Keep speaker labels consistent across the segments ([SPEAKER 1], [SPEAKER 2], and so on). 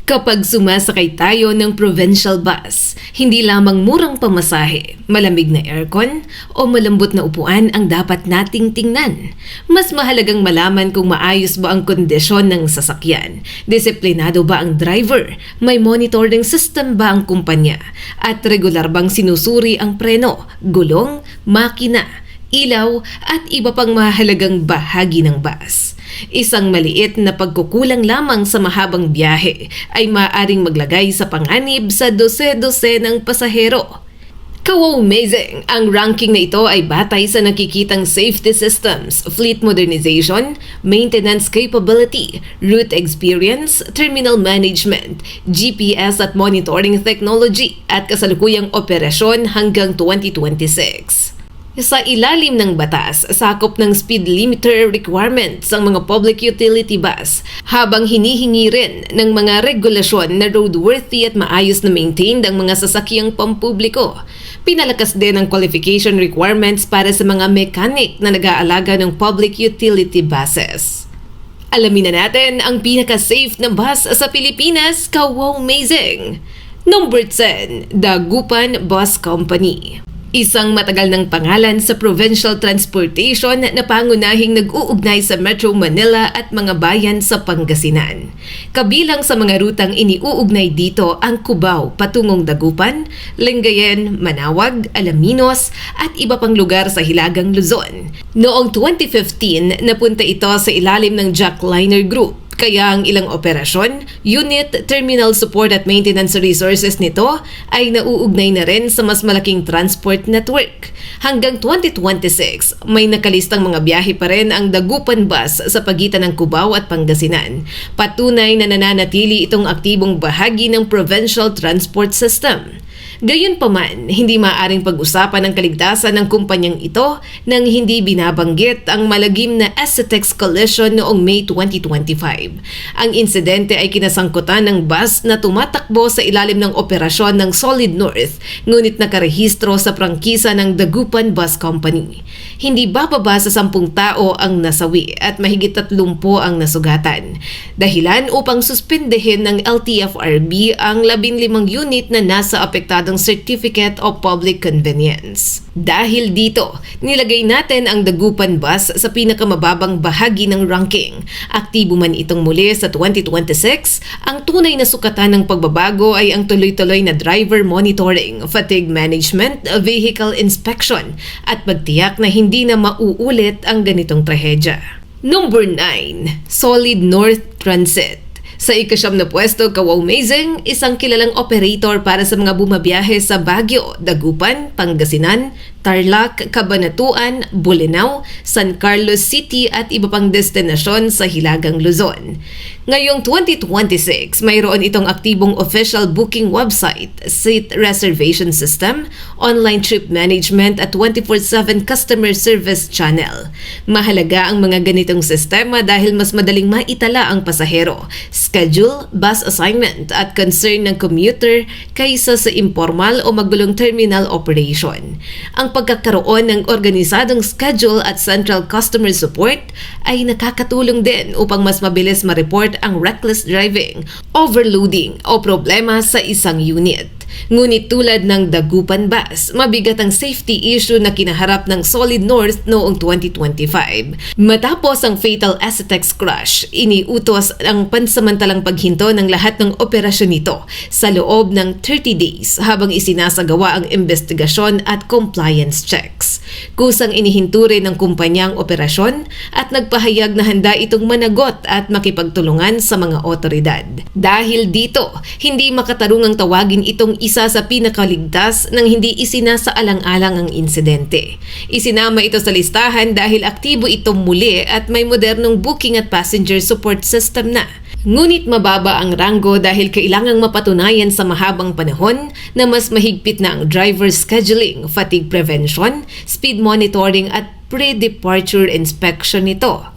[SPEAKER 1] Kapag sumasakay tayo ng provincial bus, hindi lamang murang pamasahe, malamig na aircon o malambot na upuan ang dapat nating tingnan. Mas mahalagang malaman kung maayos ba ang kondisyon ng sasakyan, disiplinado ba ang driver, may monitoring system ba ang kumpanya, at regular bang sinusuri ang preno, gulong, makina, ilaw at iba pang mahalagang bahagi ng bus. Isang maliit na pagkukulang lamang sa mahabang biyahe ay maaaring maglagay sa panganib sa dose-dose ng pasahero. Ka-wow-amazing! Ang ranking na ito ay batay sa nakikitang safety systems, fleet modernization, maintenance capability, route experience, terminal management, GPS at monitoring technology at kasalukuyang operasyon hanggang 2026. Sa ilalim ng batas, sakop ng speed limiter requirements ang mga public utility bus habang hinihingi rin ng mga regulasyon na roadworthy at maayos na maintained ang mga sasakyang pampubliko. Pinalakas din ang qualification requirements para sa mga mechanic na nag-aalaga ng public utility buses. Alamin na natin ang pinaka-safe na bus sa Pilipinas, ka-wow-amazing! Number 10, Dagupan Bus Company. Isang matagal ng pangalan sa provincial transportation na pangunahing nag-uugnay sa Metro Manila at mga bayan sa Pangasinan. Kabilang sa mga rutang iniuugnay dito ang Cubao patungong Dagupan, Lingayen, Manawag, Alaminos at iba pang lugar sa Hilagang Luzon. Noong 2015, napunta ito sa ilalim ng Jackliner Group. Kaya ang ilang operasyon, unit, terminal support at maintenance resources nito ay nauugnay na rin sa mas malaking transport network. Hanggang 2026, may nakalistang mga biyahe pa rin ang Dagupan Bus sa pagitan ng Cubao at Pangasinan. Patunay na nananatili itong aktibong bahagi ng provincial transport system. Gayunpaman, hindi maaaring pag-usapan ang kaligtasan ng kumpanyang ito nang hindi binabanggit ang malagim na SCTEX collision noong May 2025. Ang insidente ay kinasangkutan ng bus na tumatakbo sa ilalim ng operasyon ng Solid North, ngunit nakarehistro sa prangkisa ng Dagupan Bus Company. Hindi bababa sa 10 tao ang nasawi at mahigit 30 ang nasugatan. Dahilan upang suspendehin ng LTFRB ang 15 unit na nasa apektadong Certificate of Public Convenience. Dahil dito, nilagay natin ang Dagupan Bus sa pinakamababang bahagi ng ranking. Aktibo man itong muli sa 2026, ang tunay na sukatan ng pagbabago ay ang tuloy-tuloy na driver monitoring, fatigue management, vehicle inspection at pagtiyak na hindi na mauulit ang ganitong trahedya. Number 9, Solid North Transit. Sa ika-9 na pwesto, ka-wow-amazing, isang kilalang operator para sa mga bumabiyahe sa Baguio, Dagupan, Pangasinan, Tarlac, Cabanatuan, Bolinao, San Carlos City at iba pang destinasyon sa Hilagang Luzon. Ngayong 2026, mayroon itong aktibong official booking website, seat reservation system, online trip management at 24/7 customer service channel. Mahalaga ang mga ganitong sistema dahil mas madaling maitala ang pasahero, schedule, bus assignment at concern ng commuter kaysa sa informal o magulong terminal operation. Ang pagkakaroon ng organisadong schedule at central customer support ay nakakatulong din upang mas mabilis ma-report ang reckless driving, overloading o problema sa isang unit. Ngunit tulad ng Dagupan Bus, mabigat ang safety issue na kinaharap ng Solid North noong 2025. Matapos ang fatal SCTEX crash, iniutos ang pansamantalang paghinto ng lahat ng operasyon nito sa loob ng 30 days habang isinasagawa ang investigasyon at compliance checks. Kusang inihinto rin ng kumpanya ang operasyon at nagpahayag na handa itong managot at makipagtulungan sa mga otoridad. Dahil dito, hindi makatarungang tawagin itong isa sa pinakaligtas nang hindi isinasaalang-alang ang insidente. Isinama ito sa listahan dahil aktibo itong muli at may modernong booking at passenger support system na. Ngunit mababa ang ranggo dahil kailangang mapatunayan sa mahabang panahon na mas mahigpit na ang driver scheduling, fatigue prevention, speed monitoring at pre-departure inspection nito.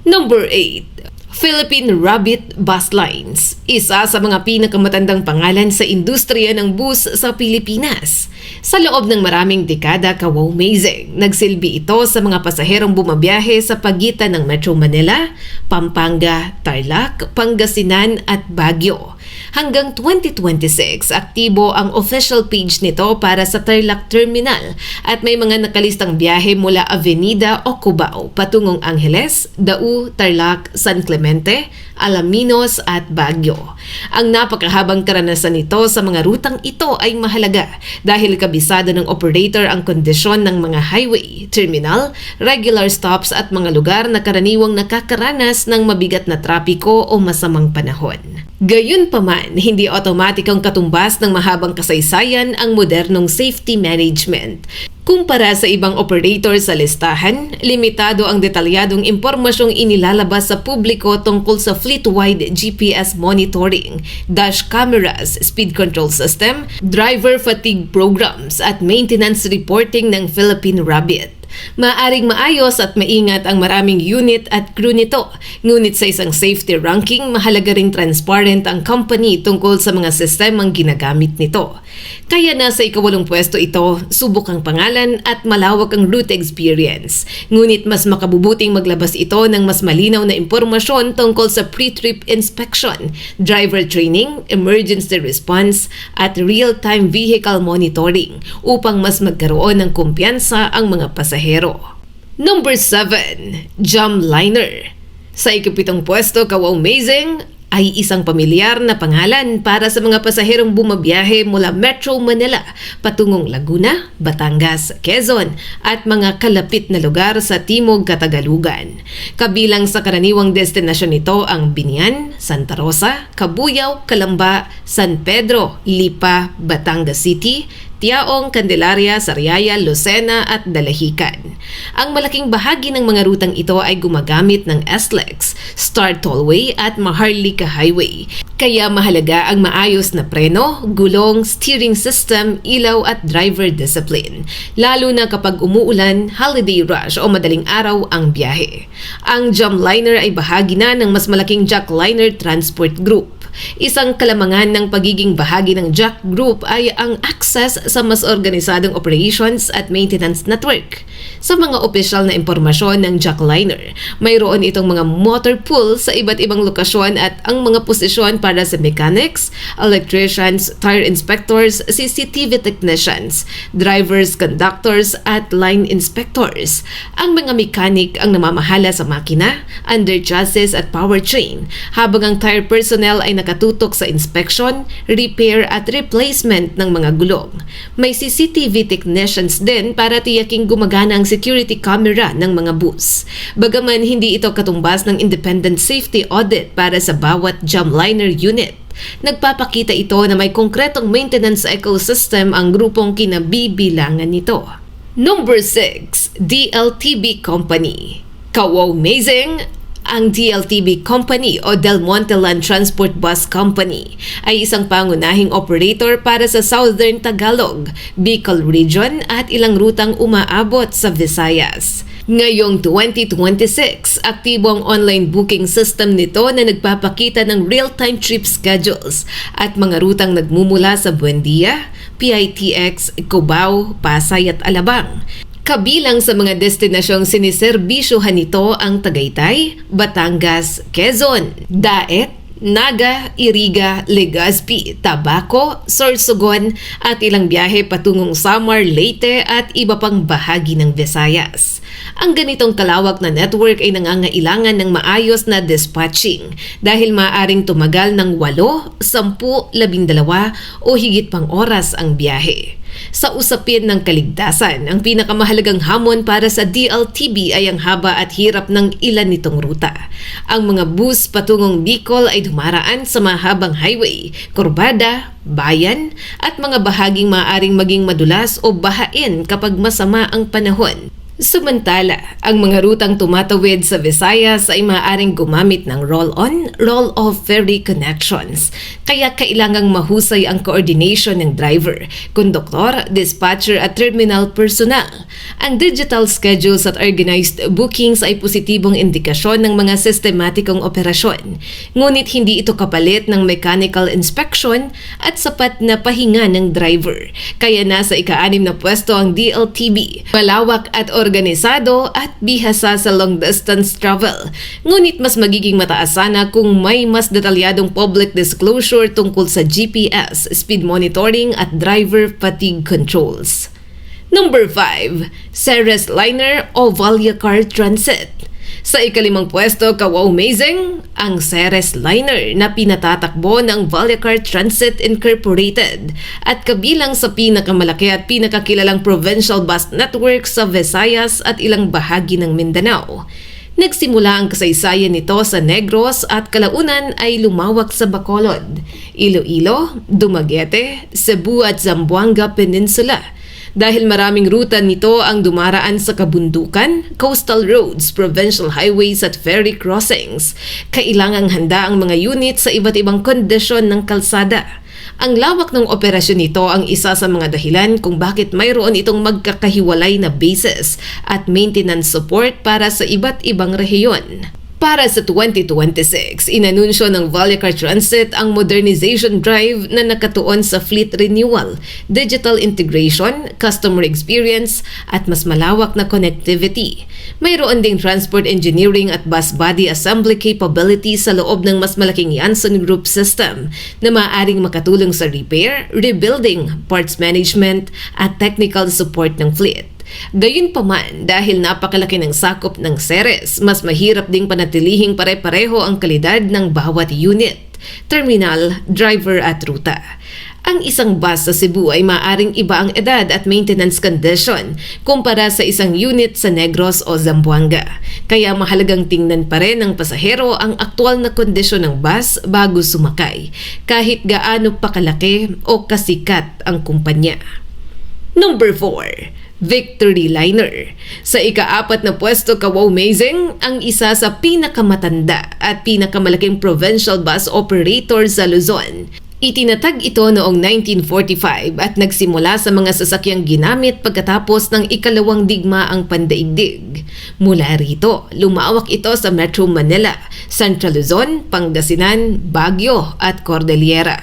[SPEAKER 1] Number 8. Philippine Rabbit Bus Lines, isa sa mga pinakamatandang pangalan sa industriya ng bus sa Pilipinas. Sa loob ng maraming dekada kawawamazing, nagsilbi ito sa mga pasaherong bumabiyahe sa pagitan ng Metro Manila, Pampanga, Tarlac, Pangasinan at Baguio. Hanggang 2026, aktibo ang official page nito para sa Tarlac Terminal at may mga nakalistang biyahe mula Avenida o Cubao patungong Angeles, Dau, Tarlac, San Clemente, Alaminos at Baguio. Ang napakahabang karanasan nito sa mga rutang ito ay mahalaga dahil kabisado ng operator ang kondisyon ng mga highway, terminal, regular stops at mga lugar na karaniwang nakakaranas ng mabigat na trapiko o masamang panahon. Gayunpaman, hindi otomatikong katumbas ng mahabang kasaysayan ang modernong safety management. Kumpara sa ibang operator sa listahan, limitado ang detalyadong impormasyong inilalabas sa publiko tungkol sa fleet-wide GPS monitoring, dash cameras, speed control system, driver fatigue programs at maintenance reporting ng Philippine Rabbit. Maaring maayos at maingat ang maraming unit at crew nito, ngunit sa isang safety ranking, mahalaga ring transparent ang company tungkol sa mga sistemang ginagamit nito. Kaya nasa ikawalong pwesto ito, subok ang pangalan at malawak ang route experience. Ngunit mas makabubuting maglabas ito ng mas malinaw na impormasyon tungkol sa pre-trip inspection, driver training, emergency response at real-time vehicle monitoring upang mas magkaroon ng kumpiyansa ang mga pasahero. Number 7. Jamliner. Sa ikapitong pwesto, kawawamazing, ay isang pamilyar na pangalan para sa mga pasaherong bumabiyahe mula Metro Manila patungong Laguna, Batangas, Quezon at mga kalapit na lugar sa Timog Katagalugan. Kabilang sa karaniwang destinasyon nito ang Binian, Santa Rosa, Cabuyao, Calamba, San Pedro, Lipa, Batangas City, Tiaong, Candelaria, Sariaya, Lucena at Dalahican. Ang malaking bahagi ng mga rutang ito ay gumagamit ng SLEX, Star Tollway at Maharlika Highway. Kaya mahalaga ang maayos na preno, gulong, steering system, ilaw at driver discipline. Lalo na kapag umuulan, holiday rush o madaling araw ang biyahe. Ang Jamliner ay bahagi na ng mas malaking Jackliner Transport Group. Isang kalamangan ng pagiging bahagi ng Jack Group ay ang access sa mas organisadong operations at maintenance network. Sa mga opisyal na impormasyon ng Jackliner, mayroon itong mga motor pool sa iba't ibang lokasyon at ang mga posisyon para sa mechanics, electricians, tire inspectors, CCTV technicians, drivers, conductors at line inspectors. Ang mga mechanic ang namamahala sa makina, under chassis at powertrain, habang ang tire personnel ay nakatutok sa inspection, repair at replacement ng mga gulong. May CCTV technicians din para tiyaking gumagana ang security camera ng mga bus. Bagaman hindi ito katumbas ng independent safety audit para sa bawat Jamliner unit, nagpapakita ito na may konkretong maintenance ecosystem ang grupong kinabibilangan nito. Number 6. DLTB Company. Kawawamazing! Ang DLTB Company o Del Monte Land Transport Bus Company ay isang pangunahing operator para sa Southern Tagalog, Bicol Region at ilang rutang umaabot sa Visayas. Ngayong 2026, aktibo ang online booking system nito na nagpapakita ng real-time trip schedules at mga rutang nagmumula sa Buendia, PITX, Cubao, Pasay at Alabang. Kabilang sa mga destinasyong siniserbisyuhan nito ang Tagaytay, Batangas, Quezon, Daet, Naga, Iriga, Legazpi, Tabaco, Sorsogon at ilang biyahe patungong Samar, Leyte at iba pang bahagi ng Visayas. Ang ganitong kalawak na network ay nangangailangan ng maayos na dispatching dahil maaaring tumagal ng 8, 10, 12 o higit pang oras ang biyahe. Sa usapin ng kaligtasan, ang pinakamahalagang hamon para sa DLTB ay ang haba at hirap ng ilan nitong ruta. Ang mga bus patungong Bicol ay dumaraan sa mahabang highway, kurbada, bayan, at mga bahaging maaaring maging madulas o bahain kapag masama ang panahon. Samantala, ang mga rutang tumatawid sa Visayas ay maaaring gumamit ng roll-on, roll-off ferry connections. Kaya kailangang mahusay ang coordination ng driver, konduktor, dispatcher at terminal personnel. Ang digital schedules at organized bookings ay positibong indikasyon ng mga sistematikong operasyon. Ngunit hindi ito kapalit ng mechanical inspection at sapat na pahinga ng driver. Kaya nasa ika-6 na pwesto ang DLTB, malawak at organisado at bihasa sa long-distance travel. Ngunit mas magiging mataas sana kung may mas detalyadong public disclosure tungkol sa GPS, speed monitoring at driver fatigue controls. Number 5. Ceres Liner o Valyacar Transit. Sa ika-5 pwesto, ka-wow-amazing, ang Ceres Liner na pinatatakbo ng Valyacar Transit Incorporated at kabilang sa pinakamalaki at pinakakilalang provincial bus network sa Visayas at ilang bahagi ng Mindanao. Nagsimula ang kasaysayan nito sa Negros at kalaunan ay lumawak sa Bacolod, Iloilo, Dumaguete, Cebu at Zamboanga Peninsula. Dahil maraming ruta nito ang dumaraan sa kabundukan, coastal roads, provincial highways at ferry crossings, kailangang handa ang mga unit sa iba't ibang kondisyon ng kalsada. Ang lawak ng operasyon nito ang isa sa mga dahilan kung bakit mayroon itong magkakahiwalay na bases at maintenance support para sa iba't ibang rehiyon. Para sa 2026, inanunsyo ng Valyacar Transit ang modernization drive na nakatuon sa fleet renewal, digital integration, customer experience at mas malawak na connectivity. Mayroon ding transport engineering at bus body assembly capability sa loob ng mas malaking Yanson Group system na maaaring makatulong sa repair, rebuilding, parts management at technical support ng fleet. Gayunpaman, dahil napakalaki ng sakop ng Ceres, mas mahirap ding panatilihing pare-pareho ang kalidad ng bawat unit, terminal, driver at ruta. Ang isang bus sa Cebu ay maaring iba ang edad at maintenance condition kumpara sa isang unit sa Negros o Zamboanga. Kaya mahalagang tingnan pa rin ng pasahero ang aktual na kondisyon ng bus bago sumakay, kahit gaano pa kalaki o kasikat ang kumpanya. Number 4. Victory Liner. Sa ika-4 na pwesto, ka-wow-amazing, ang isa sa pinakamatanda at pinakamalaking provincial bus operator sa Luzon. Itinatag ito noong 1945 at nagsimula sa mga sasakyang ginamit pagkatapos ng ikalawang digmaang pandaigdig. Mula rito, lumawak ito sa Metro Manila, Central Luzon, Pangasinan, Baguio at Cordillera,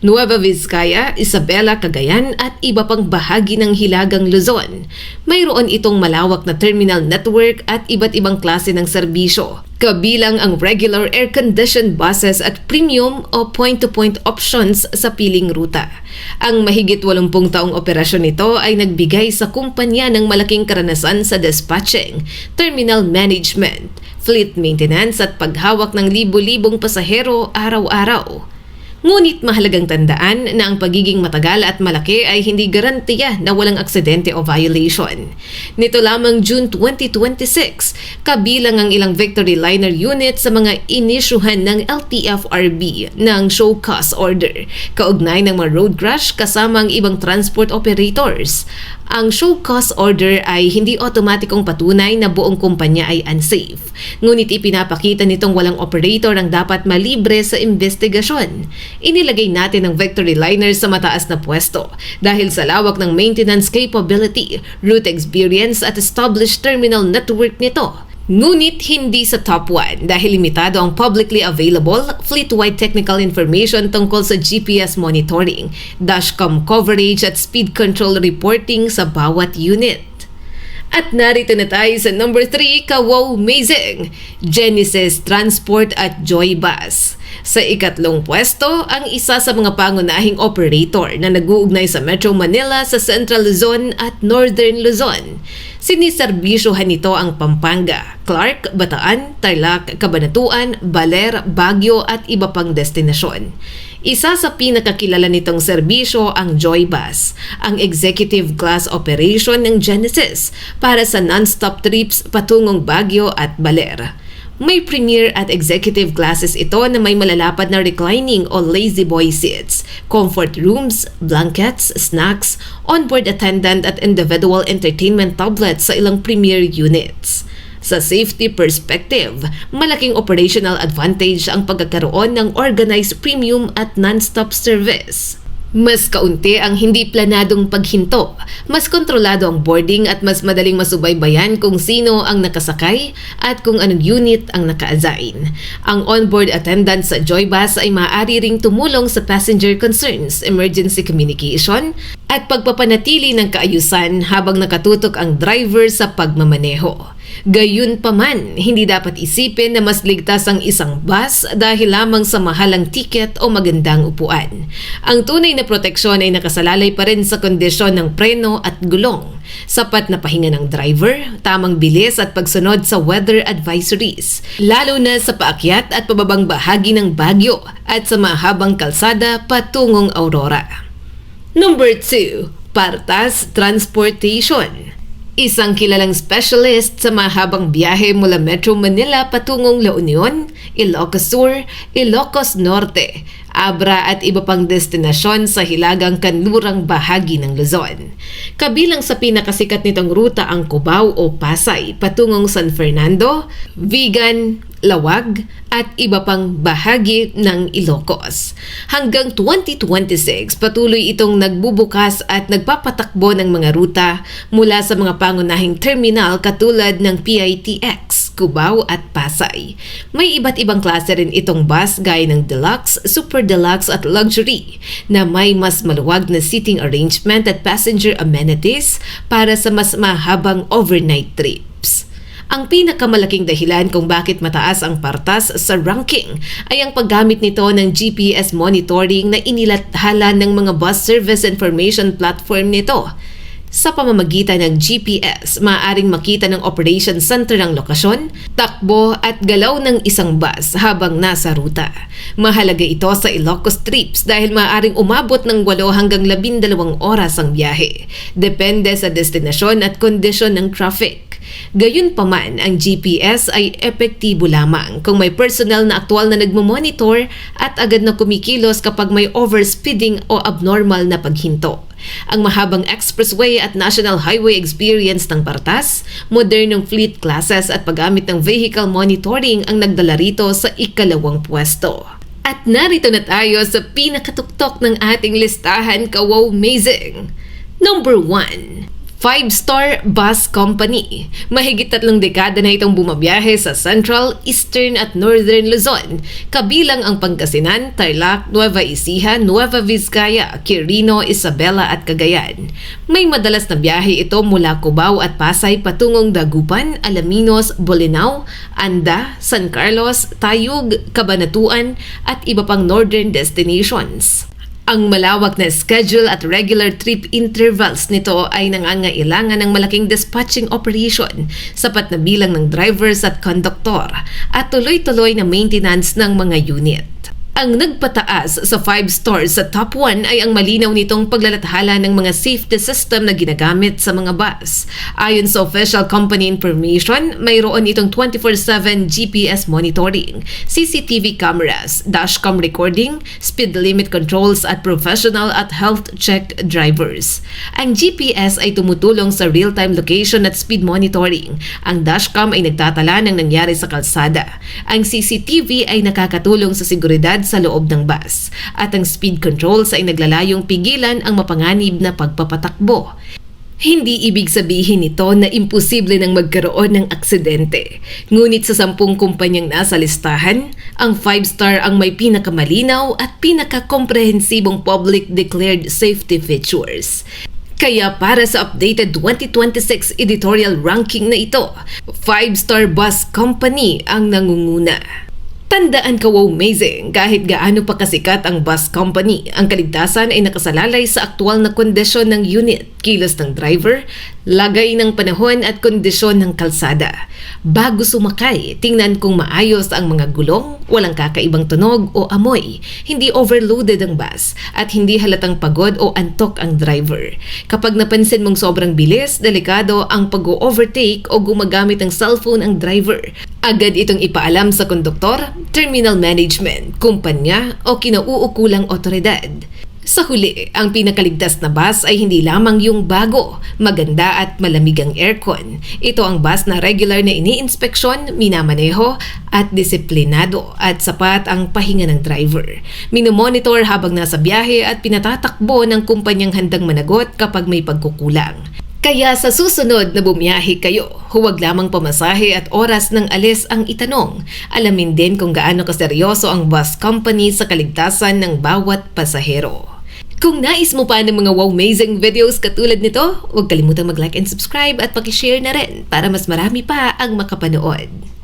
[SPEAKER 1] Nueva Vizcaya, Isabela, Cagayan at iba pang bahagi ng Hilagang Luzon. Mayroon itong malawak na terminal network at iba't ibang klase ng serbisyo, kabilang ang regular air-conditioned buses at premium o point-to-point options sa piling ruta. Ang mahigit 80 taong operasyon nito ay nagbigay sa kumpanya ng malaking karanasan sa dispatching, terminal management, fleet maintenance at paghawak ng libo-libong pasahero araw-araw. Ngunit mahalagang tandaan na ang pagiging matagal at malaki ay hindi garantiya na walang aksidente o violation. Nito lamang June 2026, kabilang ang ilang Victory Liner unit sa mga inisyuhan ng LTFRB ng show cause order, kaugnay ng mga road crash kasama ang ibang transport operators. Ang show cause order ay hindi otomatikong patunay na buong kumpanya ay unsafe. Ngunit ipinapakita nitong walang operator ang dapat malibre sa investigasyon. Inilagay natin ang Victory Liner sa mataas na pwesto dahil sa lawak ng maintenance capability, route experience at established terminal network nito. Ngunit hindi sa top 1 dahil limitado ang publicly available fleet-wide technical information tungkol sa GPS monitoring, dashcam coverage at speed control reporting sa bawat unit. At narito na tayo sa number 3, ka-wow-amazing, Genesis Transport at Joy Bus. Sa ikatlong pwesto, ang isa sa mga pangunahing operator na nag-uugnay sa Metro Manila sa Central Luzon at Northern Luzon. Siniserbisyohan nito ang Pampanga, Clark, Bataan, Tarlac, Cabanatuan, Baler, Baguio at iba pang destinasyon. Isa sa pinakakilala nitong serbisyo ang Joy Bus, ang executive class operation ng Genesis para sa non-stop trips patungong Baguio at Baler. May premier at executive classes ito na may malalapad na reclining o lazy boy seats, comfort rooms, blankets, snacks, onboard attendant at individual entertainment tablets sa ilang premier units. Sa safety perspective, malaking operational advantage ang pagkakaroon ng organized premium at non-stop service. Mas kaunti ang hindi planadong paghinto, mas kontrolado ang boarding at mas madaling masubaybayan kung sino ang nakasakay at kung anong unit ang naka-assign. Ang onboard attendant sa Joybus ay maaari ring tumulong sa passenger concerns, emergency communication at pagpapanatili ng kaayusan habang nakatutok ang driver sa pagmamaneho. Gayunpaman, hindi dapat isipin na mas ligtas ang isang bus dahil lamang sa mahalang tiket o magandang upuan. Ang tunay na proteksyon ay nakasalalay pa rin sa kondisyon ng preno at gulong, sapat na pahinga ng driver, tamang bilis at pagsunod sa weather advisories, lalo na sa paakyat at pababang bahagi ng Baguio at sa mahabang kalsada patungong Aurora. Number 2. Partas Transportation. Isang kilalang specialist sa mahabang biyahe mula Metro Manila patungong La Union, Ilocos Sur, Ilocos Norte, Abra at iba pang destinasyon sa hilagang kanlurang bahagi ng Luzon. Kabilang sa pinakasikat nitong ruta ang Cubao o Pasay patungong San Fernando, Vigan, Lawag at iba pang bahagi ng Ilocos. Hanggang 2026, patuloy itong nagbubukas at nagpapatakbo ng mga ruta mula sa mga pangunahing terminal katulad ng PITX, Cubao at Pasay. May iba't ibang klase rin itong bus gaya ng deluxe, super deluxe at luxury na may mas maluwag na seating arrangement at passenger amenities para sa mas mahabang overnight trips. Ang pinakamalaking dahilan kung bakit mataas ang partas sa ranking ay ang paggamit nito ng GPS monitoring na inilathala ng mga bus service information platform nito. Sa pamamagitan ng GPS, maaaring makita ng operation center ang lokasyon, takbo at galaw ng isang bus habang nasa ruta. Mahalaga ito sa Ilocos trips dahil maaaring umabot ng 8 hanggang 12 oras ang biyahe. Depende sa destinasyon at kondisyon ng traffic. Gayunpaman, ang GPS ay epektibo lamang kung may personnel na aktual na nagmamonitor at agad na kumikilos kapag may overspeeding o abnormal na paghinto. Ang mahabang expressway at national highway experience ng Partas, modernong fleet classes at paggamit ng vehicle monitoring ang nagdala rito sa ikalawang pwesto. At narito na tayo sa pinakatuktok ng ating listahan, ka-wow-mazing! Number 1. 5-star Bus Company. Mahigit 3 dekada na itong bumabiyahe sa Central, Eastern at Northern Luzon, kabilang ang Pangasinan, Tarlac, Nueva Ecija, Nueva Vizcaya, Quirino, Isabela at Cagayan. May madalas na biyahe ito mula Cubao at Pasay patungong Dagupan, Alaminos, Bolinao, Anda, San Carlos, Tayug, Cabanatuan at iba pang northern destinations. Ang malawak na schedule at regular trip intervals nito ay nangangailangan ng malaking dispatching operation, sapat na bilang ng drivers at konduktor, at tuloy-tuloy na maintenance ng mga unit. Ang nagpataas sa 5 stars sa top 1 ay ang malinaw nitong paglalathala ng mga safety system na ginagamit sa mga bus. Ayon sa official company information, mayroon itong 24/7 GPS monitoring, CCTV cameras, dashcam recording, speed limit controls at professional at health check drivers. Ang GPS ay tumutulong sa real-time location at speed monitoring. Ang dashcam ay nagtatala ng nangyari sa kalsada. Ang CCTV ay nakakatulong sa seguridad sa loob ng bus, at ang speed controls ay naglalayong pigilan ang mapanganib na pagpapatakbo. Hindi ibig sabihin nito na imposible nang magkaroon ng aksidente. Ngunit sa 10 kumpanyang nasa listahan, ang 5-star ang may pinakamalinaw at pinakakomprehensibong public declared safety features. Kaya para sa updated 2026 editorial ranking na ito, 5-star Bus Company ang nangunguna. Tandaan, ka-wow-mazing, kahit gaano pa kasikat ang bus company, ang kaligtasan ay nakasalalay sa aktual na kondisyon ng unit, kilos ng driver, Lagay ng panahon at kondisyon ng kalsada. Bago sumakay, tingnan kung maayos ang mga gulong, walang kakaibang tunog o amoy, hindi overloaded ang bus, at hindi halatang pagod o antok ang driver. Kapag napansin mong sobrang bilis, delikado ang pag-overtake o gumagamit ng cellphone ang driver. Agad itong ipaalam sa konduktor, terminal management, kumpanya o kinauukulang otoridad. Sa huli, ang pinakaligtas na bus ay hindi lamang yung bago, maganda at malamig ang aircon. Ito ang bus na regular na iniinspeksyon, minamaneho at disiplinado at sapat ang pahinga ng driver. Minomonitor habang nasa biyahe at pinatatakbo ng kumpanyang handang managot kapag may pagkukulang. Kaya sa susunod na bumiyahe kayo, huwag lamang pamasahe at oras ng alis ang itanong. Alamin din kung gaano kaseryoso ang bus company sa kaligtasan ng bawat pasahero. Kung nais mo pa ng mga wow-amazing videos katulad nito, huwag kalimutang mag-like and subscribe at paki-share na rin para mas marami pa ang makapanood.